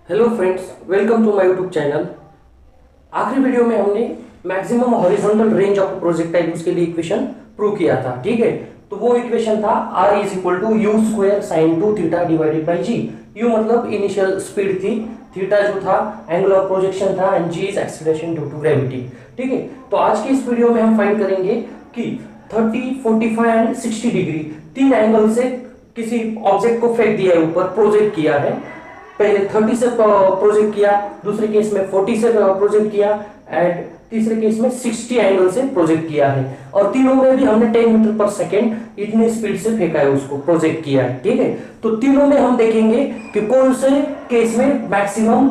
Hello friends, welcome to my YouTube channel. आखिरी video में हमने maximum horizontal range of projectile उसके लिए इक्वेशन प्रूव किया था। ठीक है, तो वो इक्वेशन था r is equal to u square sine 2 theta divided by g. U मतलब इनिशियल स्पीड थी, थीटा जो था एंगल ऑफ प्रोजेक्शन था, and g is acceleration due to gravity. ठीक है, तो आज की इस वीडियो में हम फाइंड करेंगे कि 30, 45 एंड 60 डिग्री तीन एंगल से किसी ऑब्जेक्ट को फेंक दिया है, ऊपर प्रोजेक्ट किया है। पहले 30 से प्रोजेक्ट किया, दूसरे केस में 40 से प्रोजेक्ट किया, एंड तीसरे केस में 60 एंगल से प्रोजेक्ट किया है। और तीनों में भी हमने 10 मीटर पर सेकेंड इतनी स्पीड से फेंका है, उसको प्रोजेक्ट किया है। ठीक है, तो तीनों में हम देखेंगे कि कौन से केस में मैक्सिमम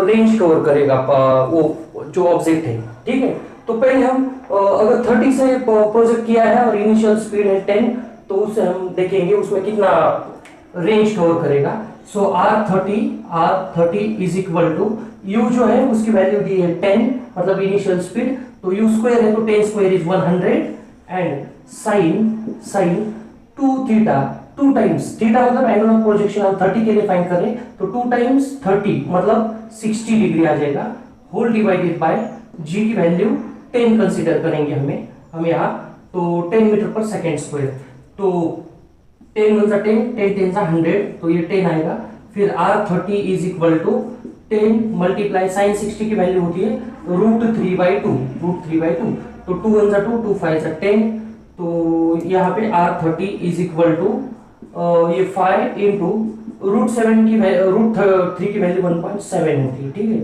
रेंज कवर करेगा वो जो ऑब्जेक्ट है। ठीक है, तो पहले हम अगर 30 से प्रोजेक्ट किया है और इनिशियल स्पीड है 10, तो उससे हम देखेंगे उसमें कितना रेंज कवर करेगा। So R30 is equal to U जो है उसकी वैल्यू दी है 10, मतलब इनिशियल स्पीड, तो U स्क्वायर है तो 10 square is 100, and sine 2 theta, 2 times theta मतलब एंगल ऑफ प्रोजेक्शन हम 30 के लिए फाइंड करें तो 2 टाइम्स 30 मतलब 60 डिग्री आ जाएगा, होल डिवाइडेड बाय G की वैल्यू 10 कंसीडर करेंगे हम यहाँ, तो 10 मीटर पर सेकेंड स्क्वायर, तो 10 × 10, 10 10 100, तो ये 10 आएगा। फिर R30 is equal to 10 multiply sine 60 की वैल्यू होती है √3/2, तो 2 × 2, 2 5 10, तो यहाँ पे R30 इज इक्वल टू ये 5 इंटू √3 की वैल्यू 1.7 होती है। ठीक है,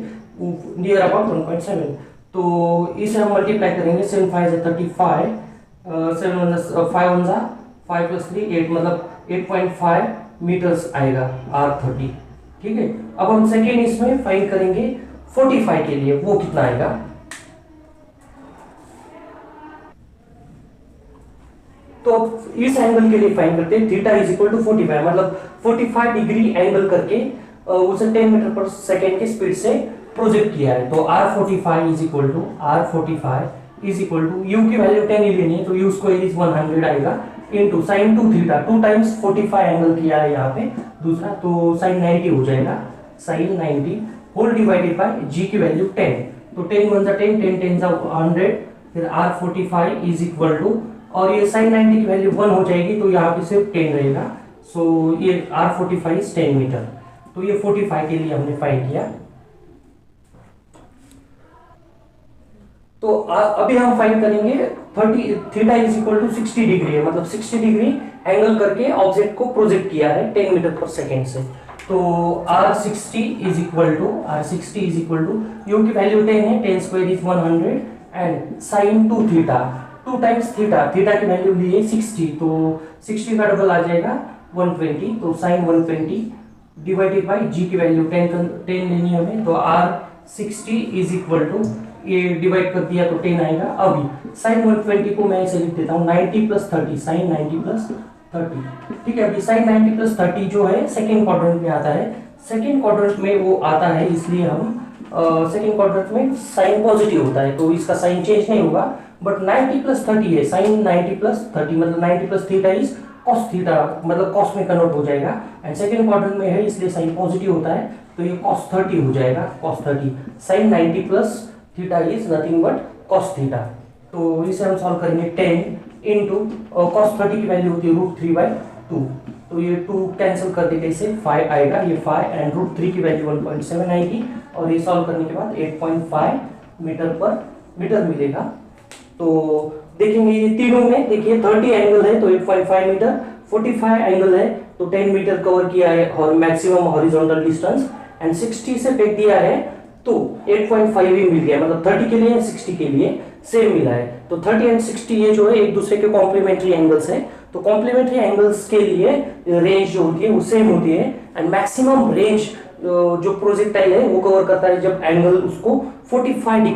नियर अबाउट 1.7, तो इसे हम मल्टीप्लाई करेंगे, 7 5 35, 5 + 3 8, मतलब 8.5 मीटर्स आएगा R30। ठीक है, अब हम सेकेंड इसमें फाइंड करेंगे 45 के लिए, वो कितना आएगा। तो इस एंगल के लिए फाइंड करते हैं, थीटा इज इक्वल टू 45, मतलब 45 डिग्री एंगल करके उसे 10 मीटर पर सेकेंड की स्पीड से प्रोजेक्ट किया है। तो R45 is equal to U की वैल्यू 10 ही लेनी है, तो U स्क्वायर इज 100 आएगा, into sine 2 theta, 2 times 45 angle किया है यहाँ पे दूसरा, तो साइन 90 हो जाएगा, sine 90 whole divided by G की वैल्यू 10, तो 10 × 10, 10 10 100, फिर R45 इज इक्वल टू, और ये साइन 90 की वैल्यू 1 हो जाएगी, तो यहाँ पे सिर्फ 10 रहेगा, सो ये R45 इज 10 मीटर, तो ये 45 के लिए हमने फाइंड किया। तो अभी हम फाइंड करेंगे 30, theta is equal to 60 degree है, मतलब 60 डिग्री एंगल करके ऑब्जेक्ट को प्रोजेक्ट किया है 10 मीटर पर सेकेंड से। तो R60 is equal to U की वैल्यू 10 है, 10 square is 100, and sine 2 theta, 2 times theta की वैल्यू ली है 60, तो 60 का डबल आ जाएगा 120, तो साइन 120 डिवाइडेड बाई G की वैल्यू 10 लेनी है हमें, तो R60 इज इक्वल टू, ये डिवाइड कर दिया तो 10 आएगा। अभी साइन 120 को मैं ऐसे लिख देता हूँ 90 + 30, साइन 90 + 30। ठीक है, अभी साइन 90 + 30 जो है सेकेंड क्वाड्रेंट में आता है, सेकेंड क्वाड्रेंट में वो आता है, इसलिए हम सेकेंड क्वाड्रेंट में साइन पॉजिटिव होता है, तो इसका साइन चेंज नहीं होगा, बट 90 + 30 है, साइन 90 + 30 मतलब 90 + थीटा इज कॉस थीटा, मतलब कॉस में कन्वर्ट हो जाएगा, एंड सेकेंड क्वाड्रेंट में है इसलिए साइन पॉजिटिव होता है, तो ये cos 30 हो जाएगा, cos 30, sine 90 + theta is nothing but cos theta. तो इसे हम सॉल्व करेंगे, 10 इंटू cos 30 की वैल्यू होती है √3/2, तो ये 2 कैंसिल कर देते इसे 5 आएगा, ये 5, एंड √3 की वैल्यू 1.7 आएगी, और ये सॉल्व करने के बाद 8.5 मीटर पर मीटर मिलेगा। तो देखेंगे ये तीनों में, देखिए 30 एंगल है तो 8.5 मीटर, 45 एंगल है तो 10 मीटर कवर किया है और मैक्सिमम हॉरिजॉन्टल डिस्टेंस, एंड 60 से फेंक दिया है तो 8.5 ही मिल गया, मतलब 30 के लिए 60 के लिए सेम मिला है। तो 30 एंड 60 ये जो है एक दूसरे के कॉम्प्लीमेंट्री एंगल्स है, तो कॉम्प्लीमेंट्री एंगल्स के लिए रेंज जो होती है वो सेम होती है, एंड मैक्सिमम रेंज जो प्रोजेक्टाइल है वो कवर करता है जब एंगल उसको 45 डिग्री